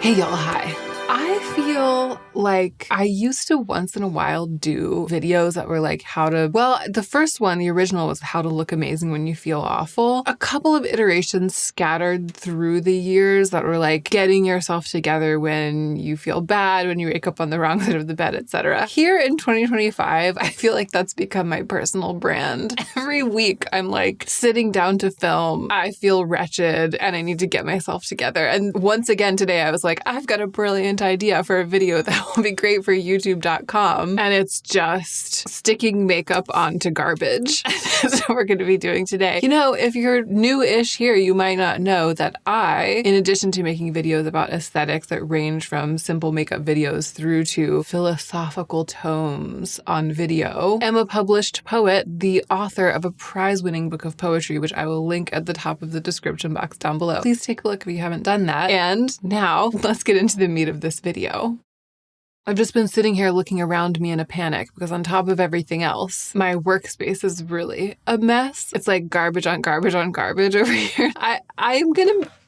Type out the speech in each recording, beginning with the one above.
Hey y'all, hi. I feel like I used to once in a while do videos that were like the first one, the original, was how to look amazing when you feel awful. A couple of iterations scattered through the years that were like getting yourself together when you feel bad, when you wake up on the wrong side of the bed, etc. Here in 2025, I feel like that's become my personal brand. Every week I'm like sitting down to film, I feel wretched and I need to get myself together. And once again today I was like, I've got a brilliant idea for a video that will be great for youtube.com, and it's just sticking makeup onto garbage. That's what we're going to be doing today. You know, if you're new-ish here, you might not know that I, in addition to making videos about aesthetics that range from simple makeup videos through to philosophical tomes on video, am a published poet, the author of a prize-winning book of poetry, which I will link at the top of the description box down below. Please take a look if you haven't done that. And now let's get into the meat of this video. I've just been sitting here looking around me in a panic because on top of everything else, my workspace is really a mess. It's like garbage on garbage on garbage over here.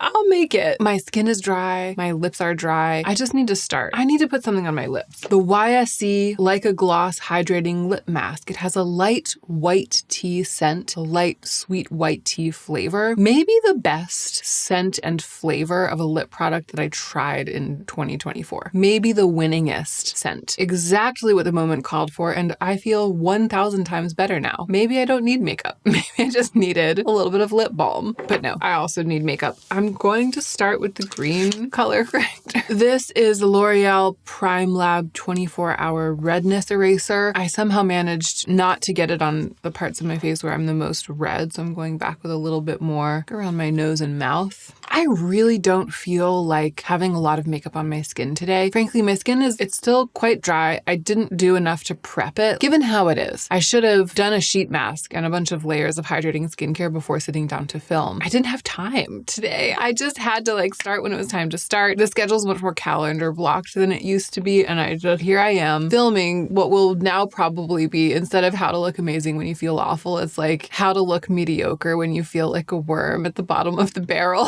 I'll make it. My skin is dry. My lips are dry. I just need to start. I need to put something on my lips. The YSC Like a Gloss Hydrating Lip Mask. It has a light white tea scent, a light sweet white tea flavor. Maybe the best scent and flavor of a lip product that I tried in 2024. Maybe the winningest scent. Exactly what the moment called for, and I feel 1,000 times better now. Maybe I don't need makeup. Maybe I just needed a little bit of lip balm. But no, I also need makeup. I'm going to start with the green color corrector. This is the L'Oreal Prime Lab 24-Hour Redness Eraser. I somehow managed not to get it on the parts of my face where I'm the most red, so I'm going back with a little bit more around my nose and mouth. I really don't feel like having a lot of makeup on my skin today. Frankly, my skin it's still quite dry. I didn't do enough to prep it, given how it is. I should have done a sheet mask and a bunch of layers of hydrating skincare before sitting down to film. I didn't have time today. I just had to start when it was time to start. The schedule's much more calendar blocked than it used to be, and here I am filming what will now probably be, instead of how to look amazing when you feel awful, it's like how to look mediocre when you feel like a worm at the bottom of the barrel.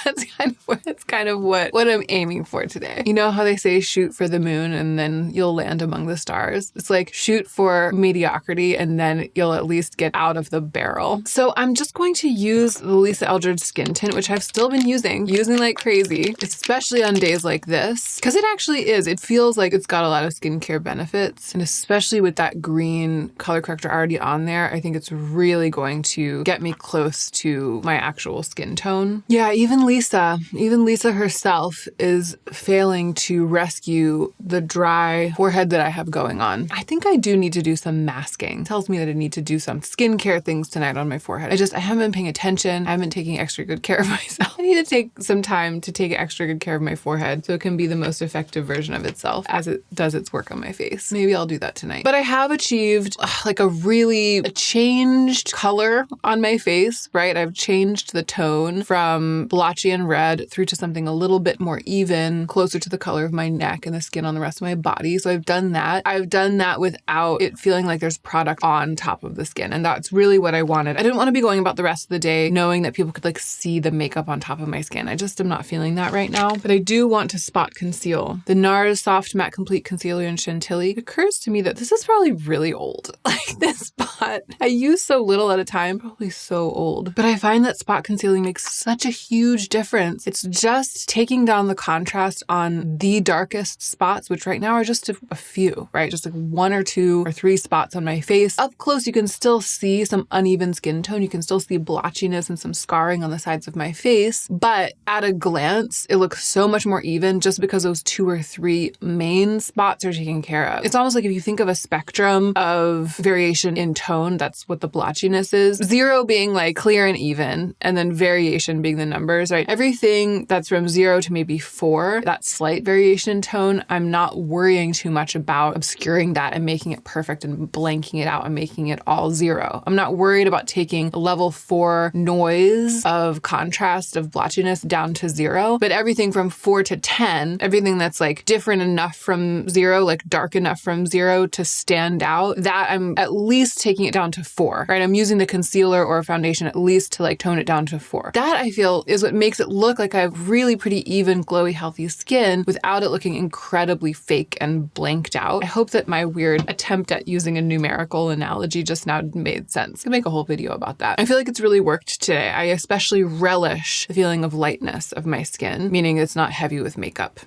That's kind of what I'm aiming for today. You know how they say shoot for the moon and then you'll land among the stars? It's like shoot for mediocrity and then you'll at least get out of the barrel. So I'm just going to use the Lisa Eldridge Skin Tint, which I've still been using like crazy, especially on days like this, because it actually is. It feels like it's got a lot of skincare benefits, and especially with that green color corrector already on there, I think it's really going to get me close to my actual skin tone. Yeah, even Lisa herself is failing to rescue the dry forehead that I have going on. I think I do need to do some masking. It tells me that I need to do some skincare things tonight on my forehead. I haven't been paying attention. I haven't been taking extra good care of myself. I need to take some time to take extra good care of my forehead so it can be the most effective version of itself as it does its work on my face. Maybe I'll do that tonight. But I have achieved a changed color on my face, right? I've changed the tone from blotchy and red through to something a little bit more even, closer to the color of my neck and the skin on the rest of my body. So I've done that. I've done that without it feeling like there's product on top of the skin. And that's really what I wanted. I didn't want to be going about the rest of the day knowing that people could see the makeup on top of my skin. I just am not feeling that right now. But I do want to spot conceal. The NARS Soft Matte Complete Concealer in Chantilly. It occurs to me that this is probably really old. This spot, I use so little at a time, probably so old. But I find that spot concealing makes such a huge difference. It's just taking down the contrast on the darkest spots, which right now are just a few, right? Just 1 or 2 or 3 spots on my face. Up close, you can still see some uneven skin tone. You can still see blotchiness and some scarring on the sides of my face. But at a glance, it looks so much more even just because those 2 or 3 main spots are taken care of. It's almost like if you think of a spectrum of variation in tone, that's what the blotchiness is. 0 being clear and even, and then variation being the numbers, right? Everything that's from 0 to maybe 4, that slight variation in tone, I'm not worrying too much about obscuring that and making it perfect and blanking it out and making it all 0. I'm not worried about taking level 4 noise of of contrast, of blotchiness down to 0, but everything from 4 to 10, everything that's like different enough from 0, like dark enough from 0 to stand out, that I'm at least taking it down to 4, right? I'm using the concealer or foundation at least to like tone it down to 4. That I feel is what makes it look like I have really pretty even, glowy, healthy skin without it looking incredibly fake and blanked out. I hope that my weird attempt at using a numerical analogy just now made sense. I could make a whole video about that. I feel like it's really worked today. I especially relish the feeling of lightness of my skin, meaning it's not heavy with makeup.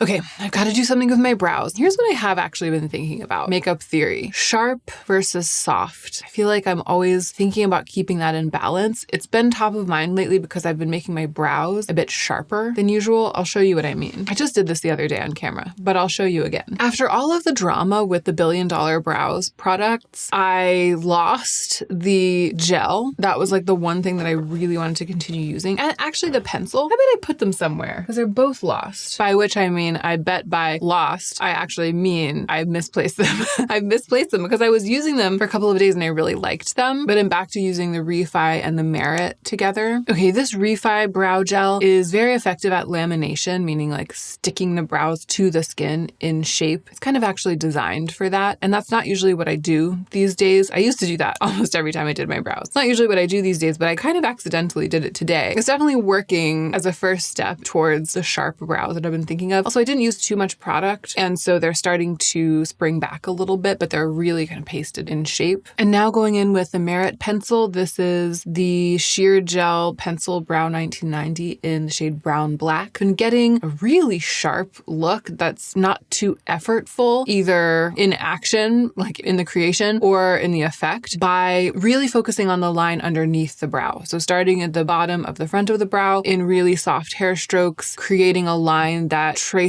Okay, I've got to do something with my brows. Here's what I have actually been thinking about. Makeup theory. Sharp versus soft. I feel like I'm always thinking about keeping that in balance. It's been top of mind lately because I've been making my brows a bit sharper than usual. I'll show you what I mean. I just did this the other day on camera, but I'll show you again. After all of the drama with the $1 Billion Brows products, I lost the gel. That was like the one thing that I really wanted to continue using. And actually the pencil, I bet I put them somewhere because they're both lost. By which I mean, I bet by lost, I actually mean I misplaced them. I misplaced them because I was using them for a couple of days and I really liked them, but I'm back to using the Refi and the Merit together. Okay, this Refi brow gel is very effective at lamination, meaning like sticking the brows to the skin in shape. It's kind of actually designed for that. And that's not usually what I do these days. I used to do that almost every time I did my brows. It's not usually what I do these days, but I kind of accidentally did it today. It's definitely working as a first step towards the sharp brows that I've been thinking of. Also, I didn't use too much product, and so they're starting to spring back a little bit, but they're really kind of pasted in shape. And now going in with the Merit pencil, this is the Sheer Gel Pencil Brow 1990 in the shade Brown Black. And getting a really sharp look that's not too effortful, either in action, like in the creation, or in the effect, by really focusing on the line underneath the brow. So starting at the bottom of the front of the brow in really soft hair strokes, creating a line that traces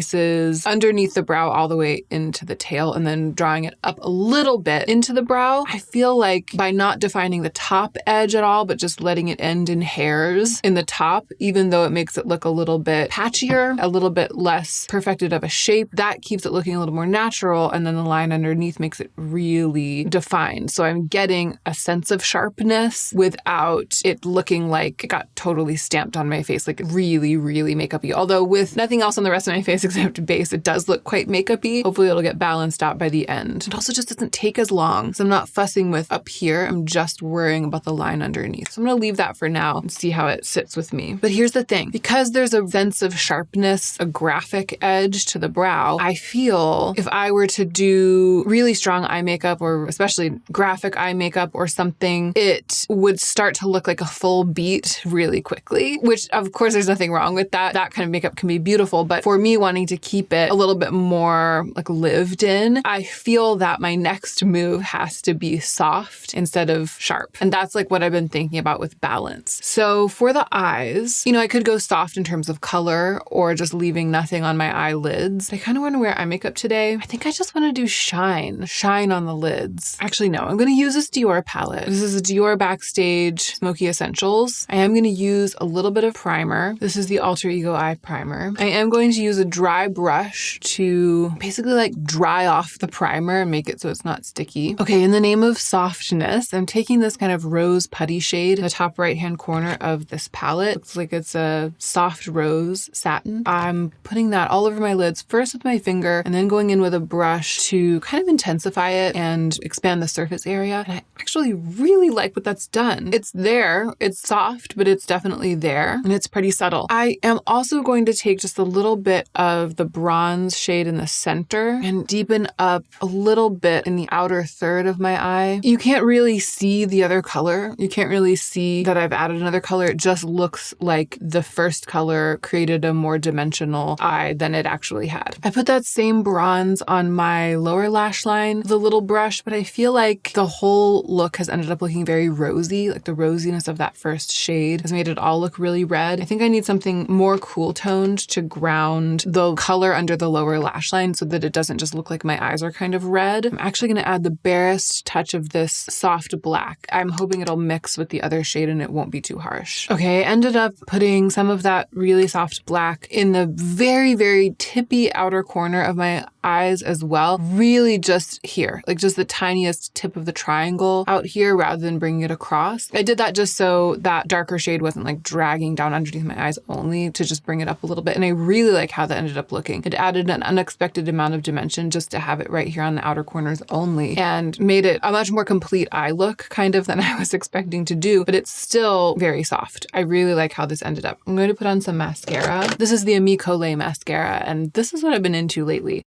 underneath the brow all the way into the tail, and then drawing it up a little bit into the brow. I feel like by not defining the top edge at all, but just letting it end in hairs in the top, even though it makes it look a little bit patchier, a little bit less perfected of a shape, that keeps it looking a little more natural, and then the line underneath makes it really defined. So I'm getting a sense of sharpness without it looking like it got totally stamped on my face, like really, really makeup-y. Although with nothing else on the rest of my face except base, it does look quite makeup-y. Hopefully it'll get balanced out by the end. It also just doesn't take as long, so I'm not fussing with up here. I'm just worrying about the line underneath. So I'm gonna leave that for now and see how it sits with me. But here's the thing, because there's a sense of sharpness, a graphic edge to the brow, I feel if I were to do really strong eye makeup, or especially graphic eye makeup or something, it would start to look like a full beat really quickly, which of course there's nothing wrong with that. That kind of makeup can be beautiful, but for me wanting to keep it a little bit more like lived in, I feel that my next move has to be soft instead of sharp. And that's like what I've been thinking about with balance. So for the eyes, you know, I could go soft in terms of color or just leaving nothing on my eyelids. I kind of want to wear eye makeup today. I think I just want to do shine on the lids. Actually, no, I'm going to use this Dior palette. This is a Dior Backstage Smoky Essentials. I am going to use a little bit of primer. This is the Alter Ego Eye Primer. I am going to use a dry brush to basically like dry off the primer and make it so it's not sticky. Okay, in the name of softness, I'm taking this kind of rose putty shade in the top right-hand corner of this palette. Looks like it's a soft rose satin. I'm putting that all over my lids, first with my finger, and then going in with a brush to kind of intensify it and expand the surface area. And I actually really like what that's done. It's there, it's soft, but it's definitely there, and it's pretty subtle. I am also going to take just a little bit of the bronze shade in the center and deepen up a little bit in the outer third of my eye. You can't really see the other color. You can't really see that I've added another color. It just looks like the first color created a more dimensional eye than it actually had. I put that same bronze on my lower lash line with a little brush, but I feel like the whole look has ended up looking very rosy. Like the rosiness of that first shade has made it all look really red. I think I need something more cool toned to ground the color under the lower lash line so that it doesn't just look like my eyes are kind of red. I'm actually going to add the barest touch of this soft black. I'm hoping it'll mix with the other shade and it won't be too harsh. Okay, I ended up putting some of that really soft black in the very, very tippy outer corner of my eyes as well. Really just here, like just the tiniest tip of the triangle out here rather than bringing it across. I did that just so that darker shade wasn't like dragging down underneath my eyes only, to just bring it up a little bit. And I really like how that ended up looking. It added an unexpected amount of dimension just to have it right here on the outer corners only, and made it a much more complete eye look kind of than I was expecting to do, but it's still very soft. I really like how this ended up. I'm going to put on some mascara. This is the Ami Colé mascara, and this is what I've been into lately.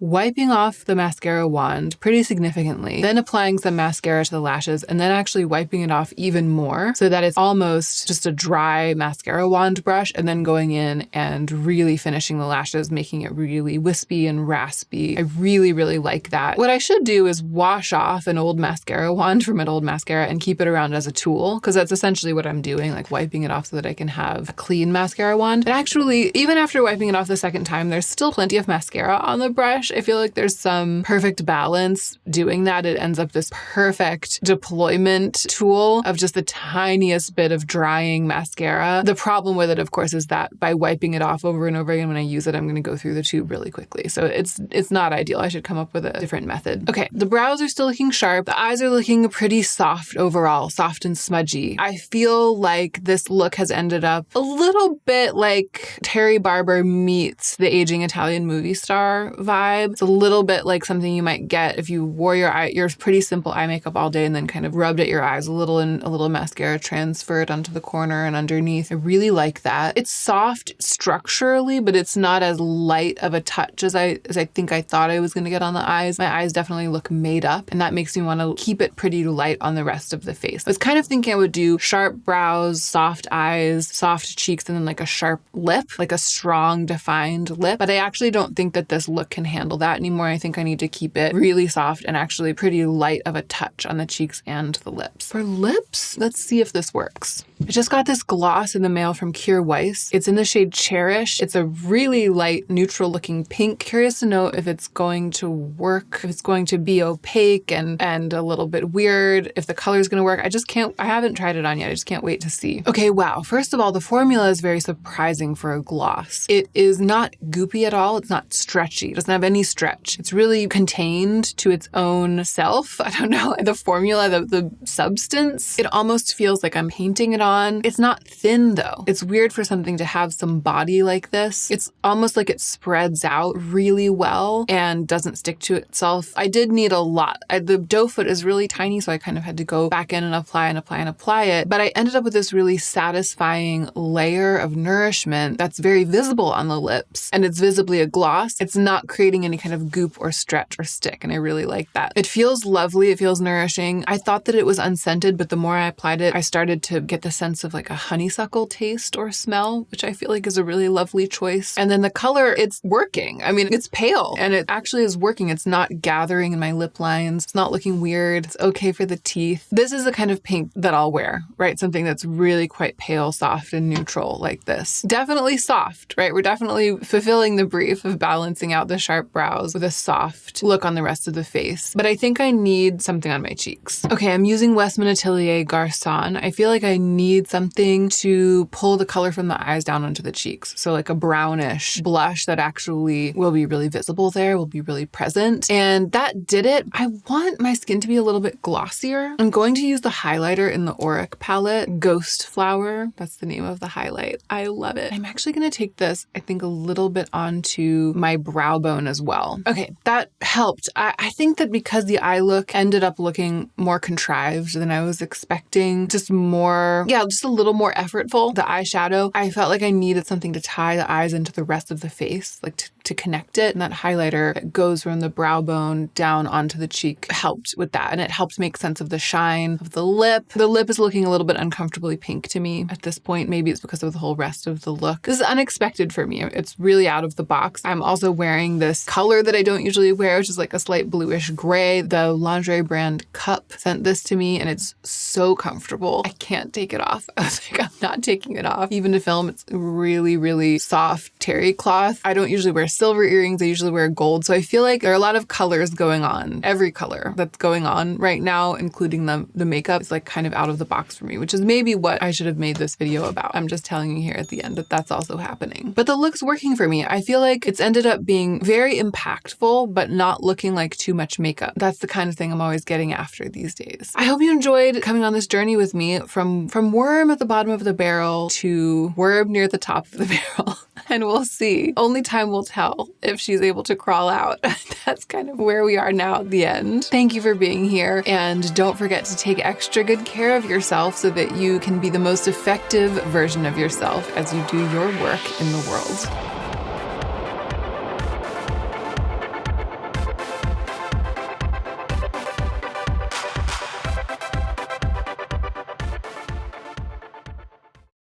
Wiping off the mascara wand pretty significantly, then applying some mascara to the lashes, and then actually wiping it off even more so that it's almost just a dry mascara wand brush, and then going in and really finishing the lashes, making it really wispy and raspy. I really, really like that. What I should do is wash off an old mascara wand from an old mascara and keep it around as a tool, because that's essentially what I'm doing, like wiping it off so that I can have a clean mascara wand. But actually, even after wiping it off the second time, there's still plenty of mascara on the brush. I feel like there's some perfect balance doing that. It ends up this perfect deployment tool of just the tiniest bit of drying mascara. The problem with it, of course, is that by wiping it off over and over again when I use it, I'm going to go through the tube really quickly. So it's not ideal. I should come up with a different method. Okay, the brows are still looking sharp. The eyes are looking pretty soft overall, soft and smudgy. I feel like this look has ended up a little bit like Terry Barber meets the aging Italian movie star vibe. It's a little bit like something you might get if you wore your pretty simple eye makeup all day and then kind of rubbed at your eyes a little and a little mascara transferred onto the corner and underneath. I really like that. It's soft structurally, but it's not as light of a touch as I think I thought I was going to get on the eyes. My eyes definitely look made up, and that makes me want to keep it pretty light on the rest of the face. I was kind of thinking I would do sharp brows, soft eyes, soft cheeks, and then like a sharp lip, like a strong defined lip. But I actually don't think that this look can handle that anymore. I think I need to keep it really soft and actually pretty light of a touch on the cheeks and the lips. For lips, let's see if this works. I just got this gloss in the mail from Kjær Weiss. It's in the shade Cherish. It's a really light, neutral looking pink. Curious to know if it's going to work, if it's going to be opaque and a little bit weird, if the color is going to work. I haven't tried it on yet. I just can't wait to see. Okay, wow. First of all, the formula is very surprising for a gloss. It is not goopy at all. It's not stretchy. It doesn't have any stretch. It's really contained to its own self. I don't know, the formula, the substance. It almost feels like I'm painting it on. It's not thin though. It's weird for something to have some body like this. It's almost like it spreads out really well and doesn't stick to itself. I did need a lot. The doe foot is really tiny, so I kind of had to go back in and apply it. But I ended up with this really satisfying layer of nourishment that's very visible on the lips, and it's visibly a gloss. It's not creating any kind of goop or stretch or stick, and I really like that. It feels lovely. It feels nourishing. I thought that it was unscented, but the more I applied it, I started to get the sense of like a honeysuckle taste or smell, which I feel like is a really lovely choice. And then the color, it's working. I mean, it's pale and it actually is working. It's not gathering in my lip lines. It's not looking weird. It's okay for the teeth. This is the kind of pink that I'll wear, right? Something that's really quite pale, soft, and neutral like this. Definitely soft, right? We're definitely fulfilling the brief of balancing out the sharp brows with a soft look on the rest of the face. But I think I need something on my cheeks. Okay, I'm using Westman Atelier Garçon. I feel like I need something to pull the color from the eyes down onto the cheeks. So like a brownish blush that actually will be really visible there, will be really present. And that did it. I want my skin to be a little bit glossier. I'm going to use the highlighter in the Auric palette, Ghost Flower. That's the name of the highlight. I love it. I'm actually going to take this, I think, a little bit onto my brow bone as well. Okay, that helped. I think that because the eye look ended up looking more contrived than I was expecting, just a little more effortful. The eyeshadow, I felt like I needed something to tie the eyes into the rest of the face, like to to connect it. And that highlighter that goes from the brow bone down onto the cheek helped with that. And it helped make sense of the shine of the lip. The lip is looking a little bit uncomfortably pink to me at this point. Maybe it's because of the whole rest of the look. This is unexpected for me. It's really out of the box. I'm also wearing this color that I don't usually wear, which is like a slight bluish gray. The lingerie brand Cup sent this to me and it's so comfortable. I can't take it off. I was like, I'm not taking it off. Even to film, it's really, really soft terry cloth. I don't usually wear silver earrings. I usually wear gold. So I feel like there are a lot of colors going on. Every color that's going on right now, including the makeup, is like kind of out of the box for me, which is maybe what I should have made this video about. I'm just telling you here at the end that that's also happening. But the look's working for me. I feel like it's ended up being very impactful, but not looking like too much makeup. That's the kind of thing I'm always getting after these days. I hope you enjoyed coming on this journey with me from worm at the bottom of the barrel to worm near the top of the barrel. And we'll see. Only time will tell if she's able to crawl out. That's kind of where we are now at the end. Thank you for being here. And don't forget to take extra good care of yourself so that you can be the most effective version of yourself as you do your work in the world.